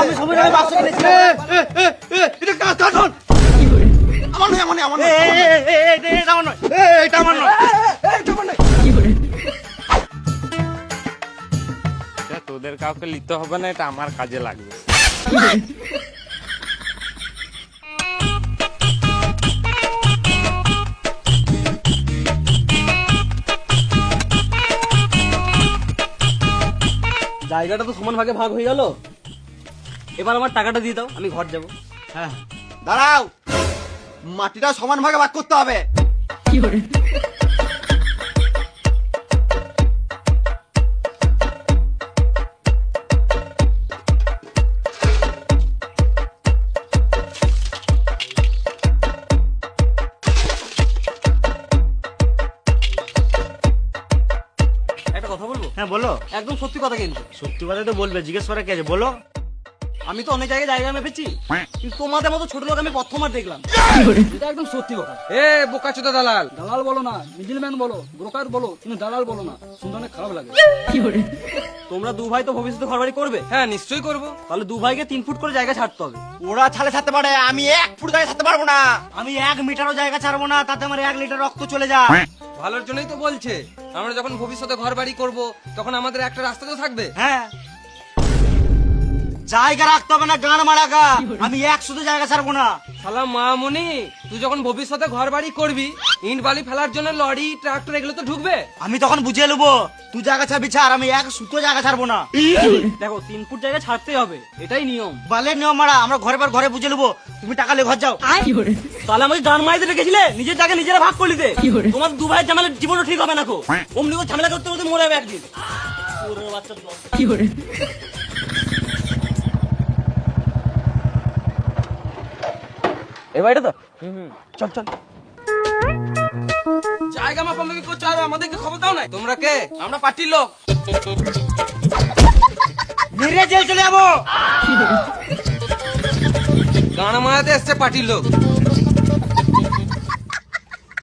আমি সবাই নামে বাক্স কিনেছি। এটা কাজ হল আমার নয়, আমার নয়, আমার নয়। এটা আমার নয়, এটা আমার নয়। তোদের কাউকে নিতে হবে না, এটা আমার কাজে লাগবে। জায়গাটা তো সমান ভাগে ভাগ হয়ে গেল, এবার আমার টাকাটা দিয়ে দাও, আমি ঘর যাবো। হ্যাঁ দাঁড়াও, মাটিটা সমান ভাগে ভাগ করতে হবে। একটা কথা বলবো? হ্যাঁ বলো। একদম সত্যি কথা কিন্তু। সত্যি কথা তো বলবে, জিজ্ঞেস করে কে আছে, বলো। আমি তো অনেক জায়গায় জায়গা মেপেছি, কিন্তু তোমাদের মতো ছোট লোক আমি প্রথমবার দেখলাম। এটা একদম সত্যি কথা। এ বোকাচোদা দালাল, দালাল বলো না, মিডলম্যান বলো, ব্রোকার বলো, কিন্তু দালাল বলো না, শুনতে অনেক খারাপ লাগে। তোমরা দু ভাই তো ভবিষ্যতে ঘর বাড়ি করবে, হ্যাঁ নিশ্চয়ই করবো। তাহলে দু ভাইকে 3 ফুট করে জায়গা ছাড়তে হবে। ওরা ছালে ছাড়তে পারে, আমি 1 ফুট গায়ে ছাড়তে পারবো না। আমি 1 মিটারও জায়গা ছাড়বো না, তাতে আমার 1 লিটার রক্ত চলে যায়। ভালোর জন্যই তো বলছে, আমরা যখন ভবিষ্যতে ঘর বাড়ি করবো তখন আমাদের একটা রাস্তা তো থাকবে। হ্যাঁ, জায়গা রাখতে হবে না, গান মারাগা। আমি 100 জায়গা ছাড়বো না। শালা মামুনি, তুই যখন ভবিষ্যতে ঘর বাড়ি করবি, ইট বালি ফেলার জন্য লরি ট্রাক্টর এগুলো তো ঢুকবে। আমি তখন বুঝিয়ে নেবো, তুই জায়গা ছাড়বি ছাড়, আমি 1 সুতো জায়গা ছাড়বো না। দেখো 3 ফুট জায়গা ছাড়তেই হবে, এটাই নিয়ম। বালের নিয়ম মারা, আমরা ঘরে পর ঘরে বুঝে নেবো। তুমি টাকা নিয়ে ঘর যাও। তাহলে আমাকে গান মাইতে রেখেছিলে, নিজের জায়গা নিজেরা ভাগ করে দিতে। তোমার দু ভাইয়ের ঝামেলা জীবনও ঠিক হবে না কো। অমনি করে ঝামেলা করতে করতে মরে যাবে একদিন। ওরে বাচ্চা দল। এবার এটা তো চল চল। জায়গা মাপামাপি করছো আর আমাদেরকে খবর দাও নাই। তোমরা কে? আমরা পার্টির লোক। মেরে জেল চলে যাবো। গান মারাতে এসছে পার্টির লোক।